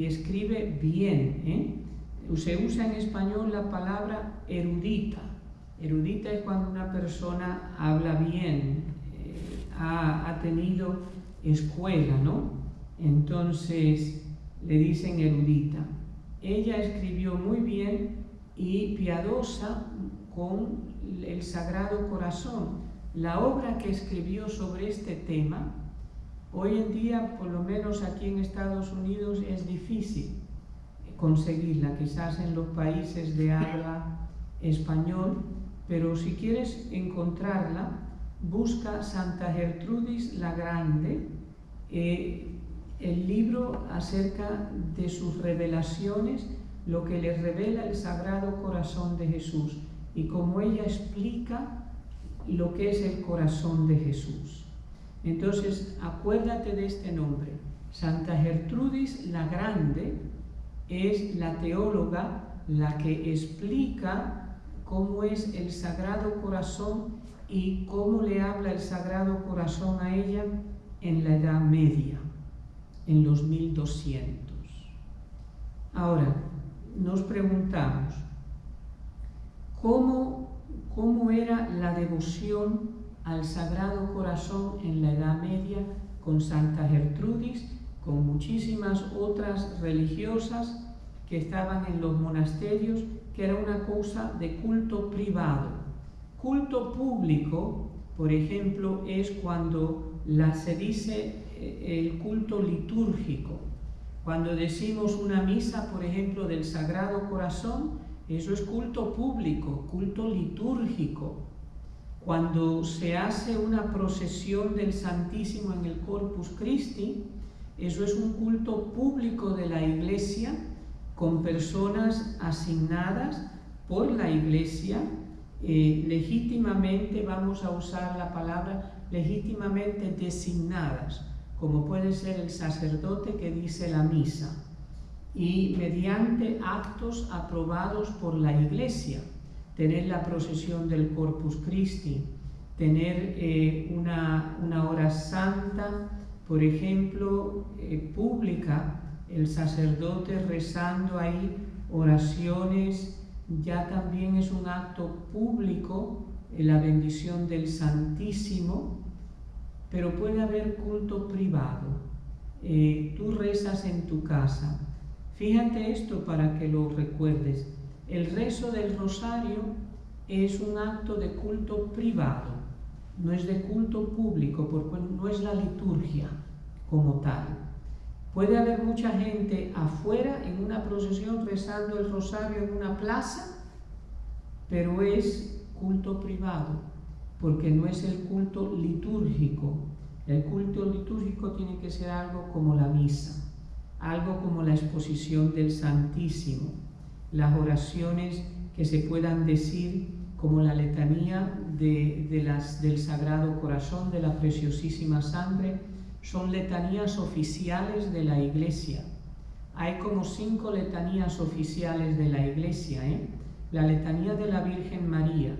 y escribe bien, Se usa en español la palabra erudita. Erudita es cuando una persona habla bien, ha tenido escuela, ¿no? Entonces le dicen erudita. Ella escribió muy bien y piadosa con el Sagrado Corazón. La obra que escribió sobre este tema, hoy en día, por lo menos aquí en Estados Unidos, es difícil conseguirla, quizás en los países de habla español, pero si quieres encontrarla, busca Santa Gertrudis la Grande, el libro acerca de sus revelaciones, lo que le revela el Sagrado Corazón de Jesús y cómo ella explica lo que es el corazón de Jesús. Entonces, acuérdate de este nombre. Santa Gertrudis la Grande es la teóloga, la que explica cómo es el Sagrado Corazón y cómo le habla el Sagrado Corazón a ella en la Edad Media, en los 1200. Ahora, nos preguntamos, ¿cómo era la devoción al Sagrado Corazón en la Edad Media con Santa Gertrudis, con muchísimas otras religiosas que estaban en los monasterios, que era una cosa de culto privado? Culto público, por ejemplo, es cuando se dice el culto litúrgico. Cuando decimos una misa, por ejemplo, del Sagrado Corazón, eso es culto público, culto litúrgico. Cuando se hace una procesión del Santísimo en el Corpus Christi, eso es un culto público de la Iglesia, con personas asignadas por la Iglesia, legítimamente, vamos a usar la palabra, legítimamente designadas, como puede ser el sacerdote que dice la misa, y mediante actos aprobados por la Iglesia, tener la procesión del Corpus Christi, tener una hora santa, por ejemplo, pública, el sacerdote rezando ahí oraciones, ya también es un acto público, la bendición del Santísimo, pero puede haber culto privado. Tú rezas en tu casa. Fíjate esto para que lo recuerdes. El rezo del rosario es un acto de culto privado, no es de culto público, porque no es la liturgia como tal. Puede haber mucha gente afuera en una procesión rezando el rosario en una plaza, pero es culto privado, porque no es el culto litúrgico. El culto litúrgico tiene que ser algo como la misa, algo como la exposición del Santísimo, las oraciones que se puedan decir como la letanía del Sagrado Corazón, de la Preciosísima Sangre, son letanías oficiales de la Iglesia. Hay como 5 letanías oficiales de la Iglesia, La letanía de la Virgen María,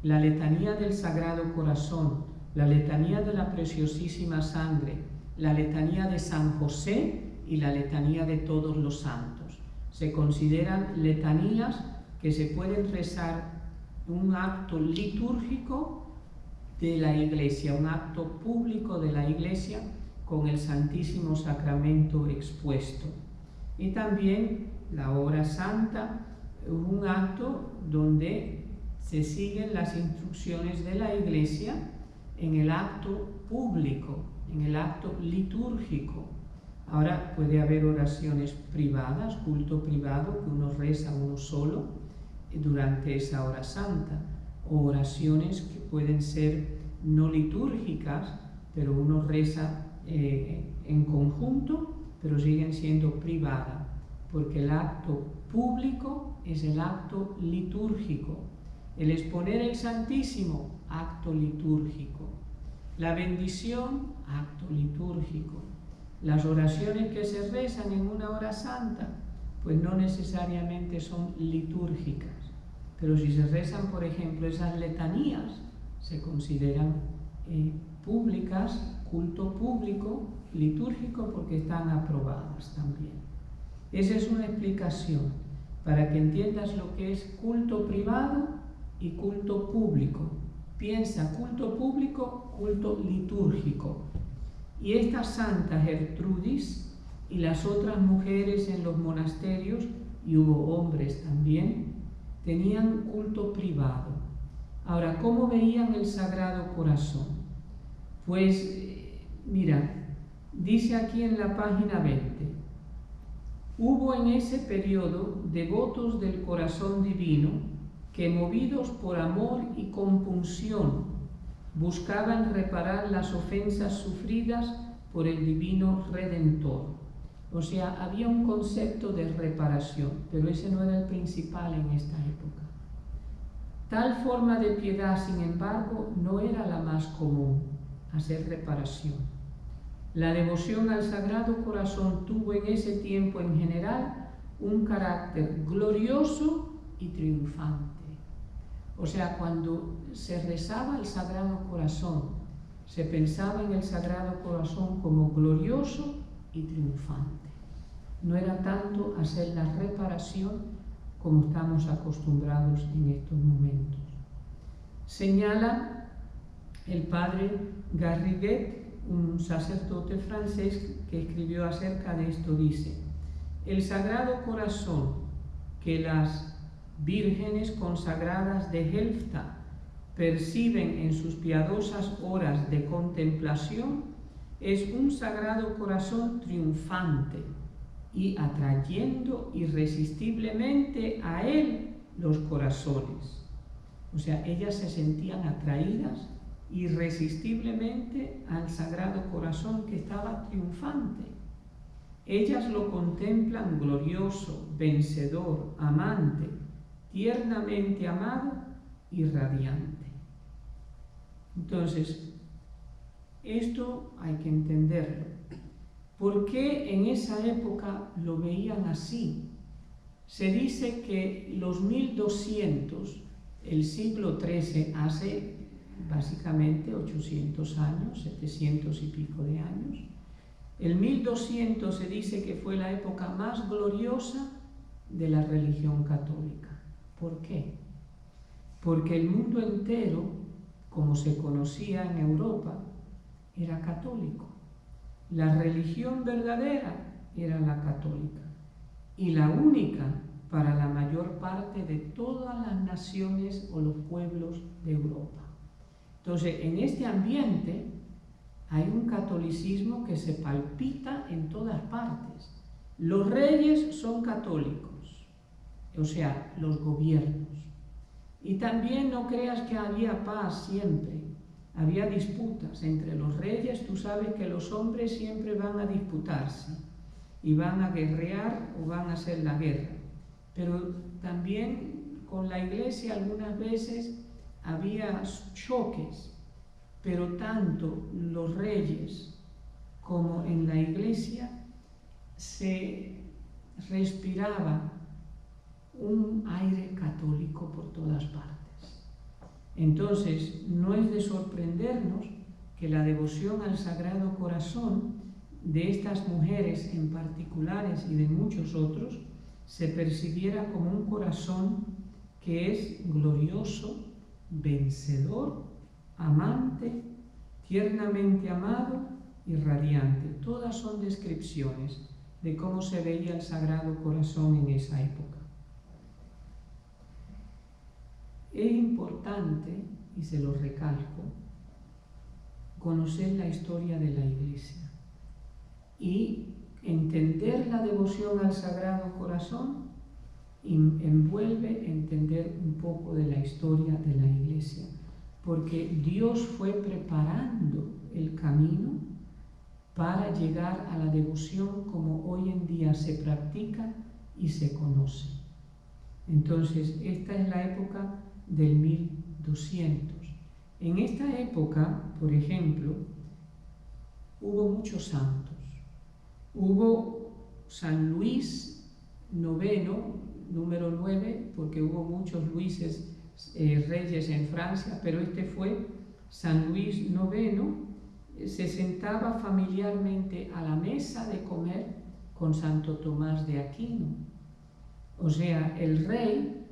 la letanía del Sagrado Corazón, la letanía de la Preciosísima Sangre, la letanía de San José y la letanía de todos los santos. Se consideran letanías que se pueden rezar un acto litúrgico de la Iglesia, un acto público de la Iglesia con el Santísimo Sacramento expuesto. Y también la hora santa, un acto donde se siguen las instrucciones de la Iglesia en el acto público, en el acto litúrgico. Ahora puede haber oraciones privadas, culto privado, que uno reza uno solo durante esa hora santa, o oraciones que pueden ser no litúrgicas, pero uno reza en conjunto, pero siguen siendo privadas, porque el acto público es el acto litúrgico. El exponer el Santísimo, acto litúrgico. La bendición, acto litúrgico. Las oraciones que se rezan en una hora santa, pues no necesariamente son litúrgicas, pero si se rezan, por ejemplo, esas letanías, se consideran públicas, culto público, litúrgico, porque están aprobadas también. Esa es una explicación para que entiendas lo que es culto privado y culto público. Piensa culto público, culto litúrgico. Y esta Santa Gertrudis y las otras mujeres en los monasterios, y hubo hombres también, tenían culto privado. Ahora, ¿cómo veían el Sagrado Corazón? Pues, mira, dice aquí en la página 20, hubo en ese periodo devotos del corazón divino que, movidos por amor y compunción, buscaban reparar las ofensas sufridas por el Divino Redentor. O sea, había un concepto de reparación, pero ese no era el principal en esta época. Tal forma de piedad, sin embargo, no era la más común, hacer reparación. La devoción al Sagrado Corazón tuvo en ese tiempo en general un carácter glorioso y triunfante. O sea, cuando se rezaba al Sagrado Corazón, se pensaba en el Sagrado Corazón como glorioso y triunfante. No era tanto hacer la reparación como estamos acostumbrados en estos momentos. Señala el padre Garriguet, un sacerdote francés que escribió acerca de esto, dice: el Sagrado Corazón que las vírgenes consagradas de Helfta perciben en sus piadosas horas de contemplación es un Sagrado Corazón triunfante y atrayendo irresistiblemente a él los corazones. O sea, ellas se sentían atraídas irresistiblemente al Sagrado Corazón que estaba triunfante. Ellas lo contemplan glorioso, vencedor, amante, tiernamente amado y radiante. Entonces, esto hay que entenderlo. ¿Por qué en esa época lo veían así? Se dice que los 1200, el siglo XIII, hace básicamente 800 años, 700 y pico de años, el 1200 se dice que fue la época más gloriosa de la religión católica. ¿Por qué? Porque el mundo entero, como se conocía en Europa, era católico. La religión verdadera era la católica y la única para la mayor parte de todas las naciones o los pueblos de Europa. Entonces, en este ambiente hay un catolicismo que se palpita en todas partes. Los reyes son católicos, o sea, los gobiernos. Y también no creas que había paz siempre. Había disputas entre los reyes. Tú sabes que los hombres siempre van a disputarse y van a guerrear o van a hacer la guerra. Pero también con la iglesia algunas veces había choques, pero tanto los reyes como en la iglesia se respiraba un aire católico por todas partes. Entonces, no es de sorprendernos que la devoción al Sagrado Corazón de estas mujeres en particulares y de muchos otros se percibiera como un corazón que es glorioso, vencedor, amante, tiernamente amado y radiante. Todas son descripciones de cómo se veía el Sagrado Corazón en esa época. Es importante, y se lo recalco, conocer la historia de la Iglesia y entender la devoción al Sagrado Corazón envuelve entender un poco de la historia de la Iglesia, porque Dios fue preparando el camino para llegar a la devoción como hoy en día se practica y se conoce. Entonces, esta es la época del 1200. En esta época, por ejemplo, hubo muchos santos. Hubo San Luis IX, número 9, porque hubo muchos Luises reyes en Francia, pero este fue San Luis IX. Se sentaba familiarmente a la mesa de comer con Santo Tomás de Aquino. O sea, el rey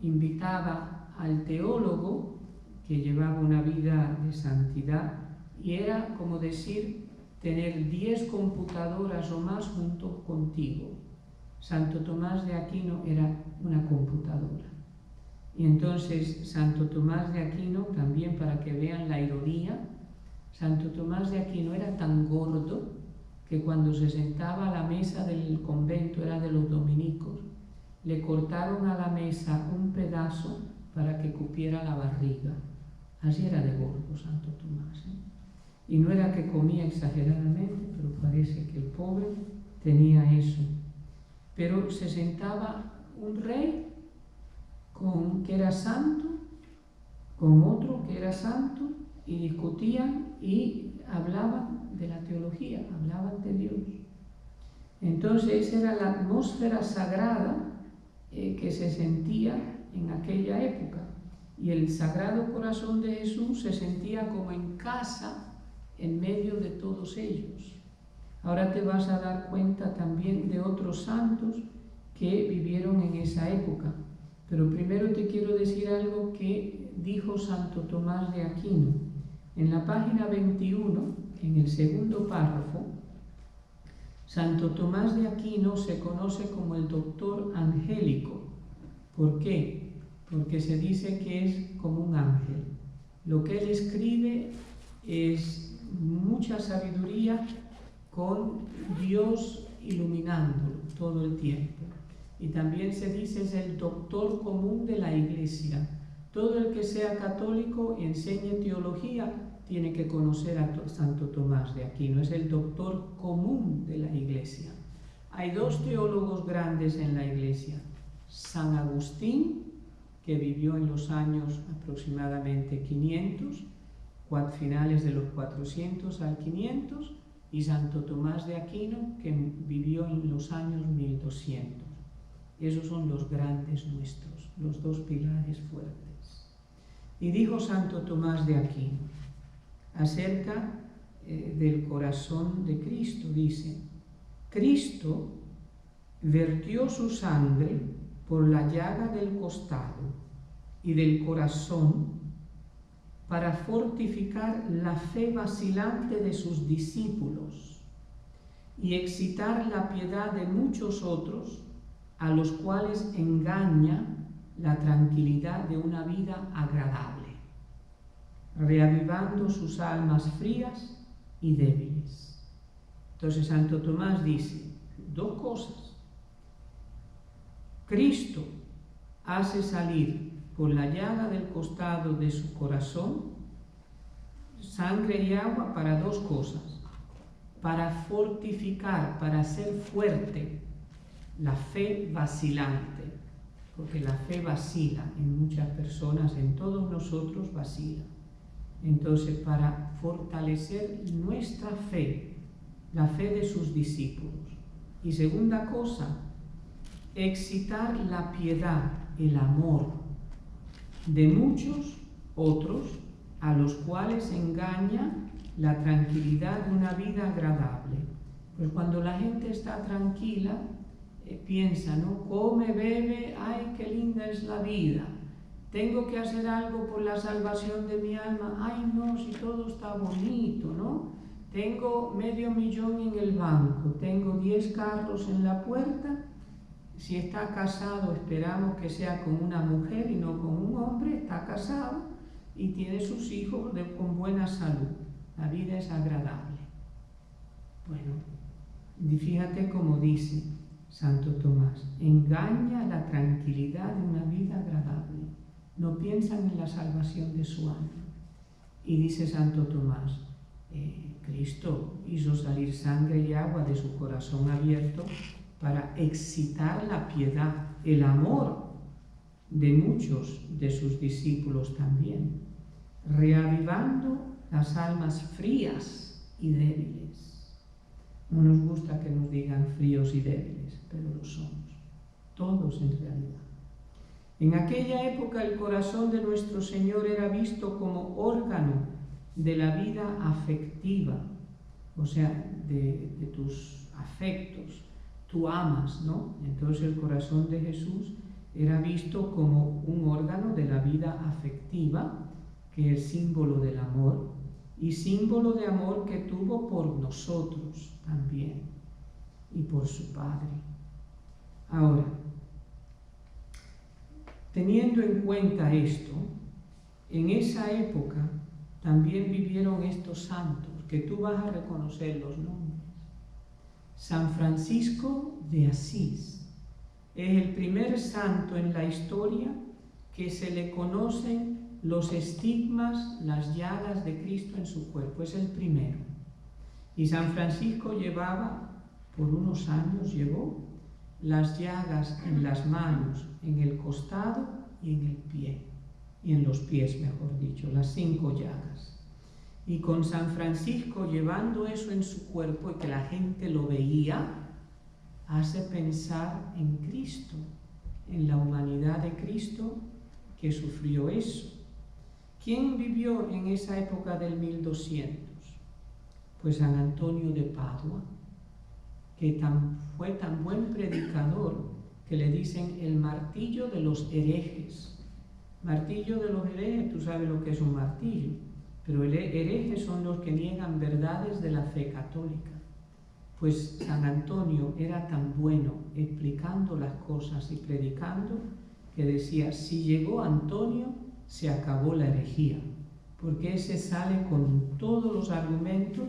invitaba al teólogo que llevaba una vida de santidad y era como decir tener 10 computadoras o más junto contigo. Santo Tomás de Aquino era una computadora. Y entonces Santo Tomás de Aquino, también para que vean la ironía, Santo Tomás de Aquino era tan gordo que cuando se sentaba a la mesa del convento, era de los dominicos, le cortaron a la mesa un pedazo para que cupiera la barriga. Así era de gordo Santo Tomás, ¿eh? Y no era que comía exageradamente, pero parece que el pobre tenía eso. Pero se sentaba un rey que era santo, con otro que era santo, y discutían y hablaban de la teología, hablaban de Dios. Entonces esa era la atmósfera sagrada que se sentía en aquella época. Y el Sagrado Corazón de Jesús se sentía como en casa en medio de todos ellos. Ahora te vas a dar cuenta también de otros santos que vivieron en esa época. Pero primero te quiero decir algo que dijo Santo Tomás de Aquino. En la página 21, en el segundo párrafo, Santo Tomás de Aquino se conoce como el doctor angélico. ¿Por qué? Porque se dice que es como un ángel. Lo que él escribe es mucha sabiduría con Dios iluminándolo todo el tiempo. Y también se dice es el doctor común de la Iglesia. Todo el que sea católico y enseñe teología tiene que conocer a Santo Tomás de Aquino. Es el doctor común de la Iglesia. Hay 2 teólogos grandes en la Iglesia. San Agustín, que vivió en los años aproximadamente 500, finales de los 400 al 500, y Santo Tomás de Aquino, que vivió en los años 1200. Esos son los grandes nuestros, los 2 pilares fuertes. Y dijo Santo Tomás de Aquino, acerca del corazón de Cristo, dice, Cristo vertió su sangre por la llaga del costado y del corazón para fortificar la fe vacilante de sus discípulos y excitar la piedad de muchos otros a los cuales engaña la tranquilidad de una vida agradable, reavivando sus almas frías y débiles. Entonces Santo Tomás dice 2 cosas. Cristo hace salir por la llaga del costado de su corazón sangre y agua para 2 cosas: para fortificar, para hacer fuerte la fe vacilante, porque la fe vacila en muchas personas, en todos nosotros vacila. Entonces, para fortalecer nuestra fe, la fe de sus discípulos. Y segunda cosa, excitar la piedad, el amor de muchos otros a los cuales engaña la tranquilidad de una vida agradable. Pues cuando la gente está tranquila, piensa, ¿no? Come, bebe, ay, qué linda es la vida. Tengo que hacer algo por la salvación de mi alma. Ay, no, si todo está bonito, ¿no? Tengo $500,000 en el banco, tengo 10 carros en la puerta. Si está casado, esperamos que sea con una mujer y no con un hombre. Está casado y tiene sus hijos con buena salud. La vida es agradable. Bueno, fíjate cómo dice Santo Tomás, engaña la tranquilidad de una vida agradable. No piensan en la salvación de su alma. Y dice Santo Tomás, Cristo hizo salir sangre y agua de su corazón abierto para excitar la piedad, el amor de muchos de sus discípulos también, reavivando las almas frías y débiles. No nos gusta que nos digan fríos y débiles, pero lo somos, todos en realidad. En aquella época el corazón de nuestro Señor era visto como órgano de la vida afectiva, o sea, de tus afectos, tú amas, ¿no? Entonces el corazón de Jesús era visto como un órgano de la vida afectiva, que es símbolo del amor, y símbolo de amor que tuvo por nosotros también, y por su Padre. Ahora, teniendo en cuenta esto, en esa época también vivieron estos santos, que tú vas a reconocer los nombres. San Francisco de Asís es el primer santo en la historia que se le conocen los estigmas, las llagas de Cristo en su cuerpo. Es el primero. Y San Francisco por unos años llevó las llagas en las manos, en el costado y en el pie, y en los pies, mejor dicho, las 5 llagas. Y con San Francisco llevando eso en su cuerpo y que la gente lo veía, hace pensar en Cristo, en la humanidad de Cristo que sufrió eso. ¿Quién vivió en esa época del 1200? Pues San Antonio de Padua, que fue tan buen predicador que le dicen el martillo de los herejes. Martillo de los herejes, tú sabes lo que es un martillo, pero herejes son los que niegan verdades de la fe católica. Pues San Antonio era tan bueno explicando las cosas y predicando que decía, si llegó Antonio, se acabó la herejía, porque ese sale con todos los argumentos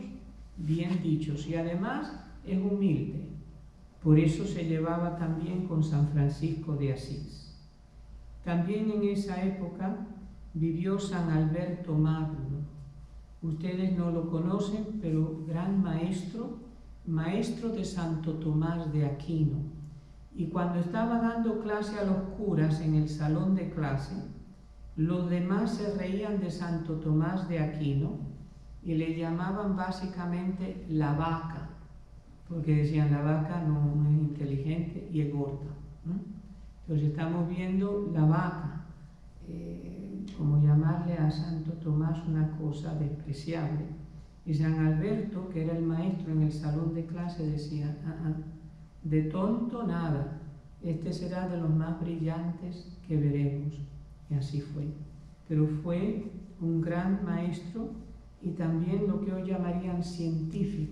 bien dichos y además es humilde. Por eso se llevaba también con San Francisco de Asís. También en esa época vivió San Alberto Magno. Ustedes no lo conocen, pero gran maestro de Santo Tomás de Aquino. Y cuando estaba dando clase a los curas en el salón de clase, los demás se reían de Santo Tomás de Aquino y le llamaban básicamente la vaca, porque decían la vaca no es inteligente y es gorda. Entonces estamos viendo la vaca, como llamarle a Santo Tomás una cosa despreciable. Y San Alberto, que era el maestro en el salón de clase, decía, de tonto nada, este será de los más brillantes que veremos. Y así fue. Pero fue un gran maestro y también lo que hoy llamarían científico.